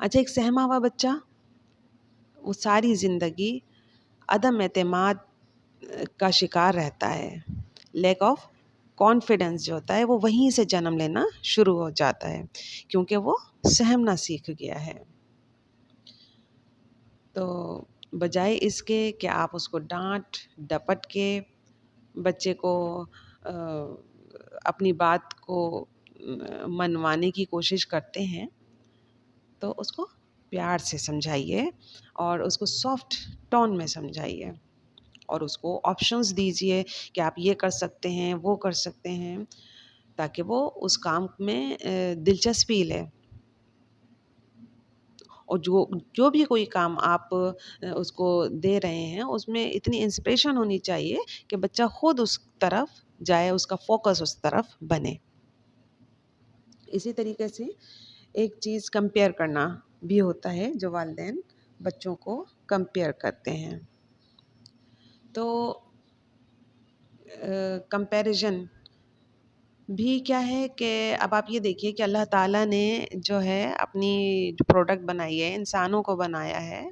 اچھا، ایک سہما ہوا بچہ وہ ساری زندگی عدم اعتماد کا شکار رہتا ہے. لیک آف کانفیڈنس جو ہوتا ہے وہ وہیں سے جنم لینا شروع ہو جاتا ہے، کیونکہ وہ سہمنا سیکھ گیا ہے. تو بجائے اس کے کہ آپ اس کو ڈانٹ ڈپٹ کے بچے کو اپنی بات کو منوانے کی کوشش کرتے ہیں، تو اس کو پیار سے سمجھائیے اور اس کو سافٹ ٹون میں سمجھائیے، اور اس کو آپشنز دیجئے کہ آپ یہ کر سکتے ہیں، وہ کر سکتے ہیں، تاکہ وہ اس کام میں دلچسپی لے. اور جو بھی کوئی کام آپ اس کو دے رہے ہیں اس میں اتنی انسپریشن ہونی چاہیے کہ بچہ خود اس طرف جائے، اس کا فوکس اس طرف بنے. اسی طریقے سے ایک چیز کمپیئر کرنا بھی ہوتا ہے، جو والدین بچوں کو کمپیئر کرتے ہیں. تو کمپیریزن بھی کیا ہے کہ اب آپ یہ دیکھیے کہ اللہ تعالیٰ نے جو ہے اپنی جو پروڈکٹ بنائی ہے، انسانوں کو بنایا ہے.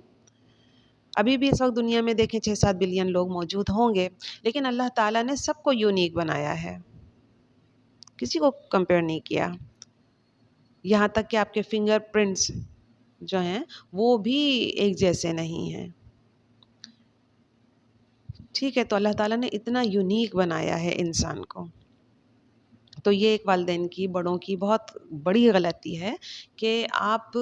ابھی بھی اس وقت دنیا میں دیکھیں 6-7 بلین لوگ موجود ہوں گے، لیکن اللہ تعالیٰ نے سب کو یونیک بنایا ہے، کسی کو کمپیئر نہیں کیا. یہاں تک کہ آپ کے فنگر پرنٹس جو ہیں وہ بھی ایک جیسے نہیں ہیں. ٹھیک ہے، تو اللہ تعالیٰ نے اتنا یونیک بنایا ہے انسان کو. تو یہ ایک والدین کی، بڑوں کی بہت بڑی غلطی ہے کہ آپ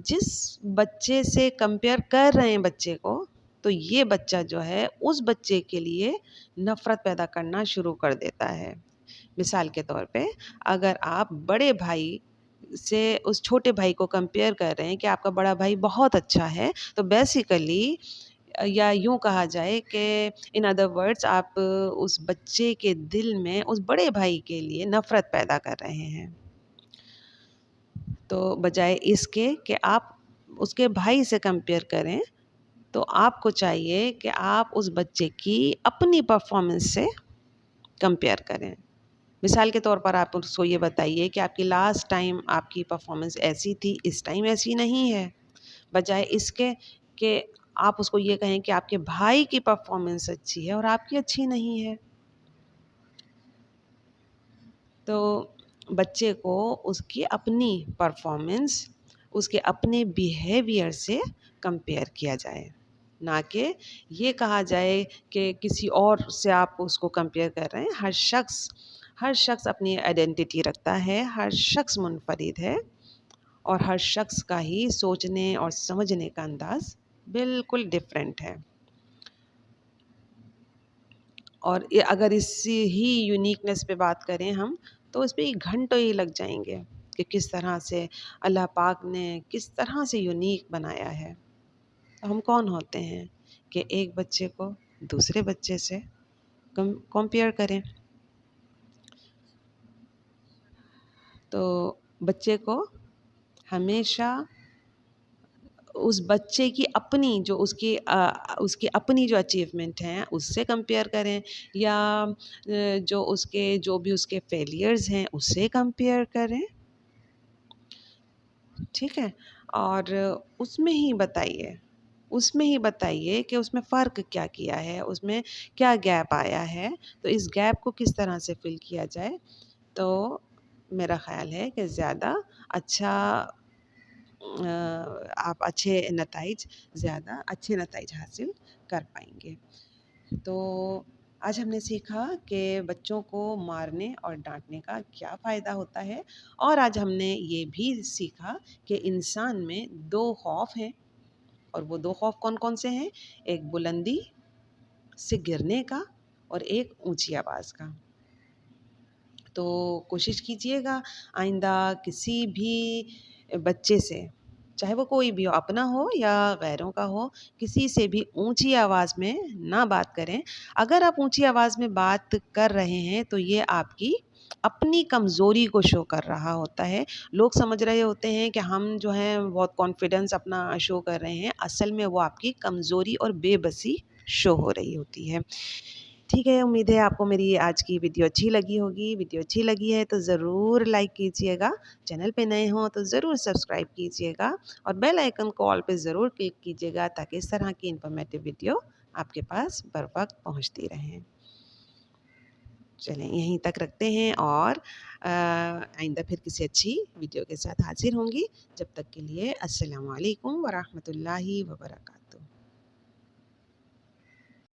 جس بچے سے کمپیئر کر رہے ہیں بچے کو، تو یہ بچہ جو ہے اس بچے کے لیے نفرت پیدا کرنا شروع کر دیتا ہے. مثال کے طور پہ اگر آپ بڑے بھائی سے اس چھوٹے بھائی کو کمپیئر کر رہے ہیں کہ آپ کا بڑا بھائی بہت اچھا ہے، تو بیسیکلی یا یوں کہا جائے کہ ان ادر ورڈز آپ اس بچے کے دل میں اس بڑے بھائی کے لیے نفرت پیدا کر رہے ہیں. تو بجائے اس کے کہ آپ اس کے بھائی سے کمپیئر کریں، تو آپ کو چاہیے کہ آپ اس بچے کی اپنی پرفارمنس سے کمپیئر کریں. مثال کے طور پر آپ اس کو یہ بتائیے کہ آپ کی لاسٹ ٹائم آپ کی پرفارمنس ایسی تھی، اس ٹائم ایسی نہیں ہے. بجائے اس کے کہ آپ اس کو یہ کہیں کہ آپ کے بھائی کی پرفارمنس اچھی ہے اور آپ کی اچھی نہیں ہے. تو بچے کو اس کی اپنی پرفارمنس، اس کے اپنے بیہیویئر سے کمپیئر کیا جائے، نہ کہ یہ کہا جائے کہ کسی اور سے آپ اس کو کمپیئر کر رہے ہیں. ہر شخص اپنی آئیڈینٹی رکھتا ہے، ہر شخص منفرد ہے، اور ہر شخص کا ہی سوچنے اور سمجھنے کا انداز بالکل ڈفرینٹ ہے. اور اگر اسی ہی یونیکنیس پہ بات کریں ہم، تو اس پہ گھنٹوں ہی لگ جائیں گے کہ کس طرح سے اللہ پاک نے کس طرح سے یونیک بنایا ہے. ہم کون ہوتے ہیں کہ ایک بچے کو دوسرے بچے سے کمپیئر کریں؟ تو بچے کو ہمیشہ اس بچے کی اپنی جو اس کی اپنی جو اچیومنٹ ہیں اس سے کمپیئر کریں، یا جو اس کے جو بھی اس کے فیلیئرز ہیں اس سے کمپیئر کریں. ٹھیک ہے، اور اس میں ہی بتائیے کہ اس میں فرق کیا کیا ہے، اس میں کیا گیپ آیا ہے، تو اس گیپ کو کس طرح سے فل کیا جائے. تو میرا خیال ہے کہ زیادہ اچھا آپ زیادہ اچھے نتائج حاصل کر پائیں گے. تو آج ہم نے سیکھا کہ بچوں کو مارنے اور ڈانٹنے کا کیا فائدہ ہوتا ہے، اور آج ہم نے یہ بھی سیکھا کہ انسان میں 2 خوف ہیں، اور وہ 2 خوف کون کون سے ہیں؟ ایک بلندی سے گرنے کا اور ایک اونچی آواز کا. تو کوشش کیجئے گا آئندہ کسی بھی بچے سے، چاہے وہ کوئی بھی ہو، اپنا ہو یا غیروں کا ہو، کسی سے بھی اونچی آواز میں نہ بات کریں. اگر آپ اونچی آواز میں بات کر رہے ہیں تو یہ آپ کی اپنی کمزوری کو شو کر رہا ہوتا ہے. لوگ سمجھ رہے ہوتے ہیں کہ ہم جو ہیں بہت کانفیڈنس اپنا شو کر رہے ہیں، اصل میں وہ آپ کی کمزوری اور بے بسی شو ہو رہی ہوتی ہے. ٹھیک ہے، امید ہے آپ کو میری آج کی ویڈیو اچھی لگی ہوگی. ویڈیو اچھی لگی ہے تو ضرور لائک کیجیے گا. چینل پہ نئے ہوں تو ضرور سبسکرائب کیجیے گا اور بیل آئیکن کو آل پہ ضرور کلک کیجیے گا تاکہ اس طرح کی انفارمیٹیو ویڈیو آپ کے پاس بر وقت پہنچتی رہیں. چلیں یہیں تک رکھتے ہیں اور آئندہ پھر کسی اچھی ویڈیو کے ساتھ حاضر ہوں گی. جب تک کے لیے السلام علیکم ورحمۃ اللہ وبرکاتہ.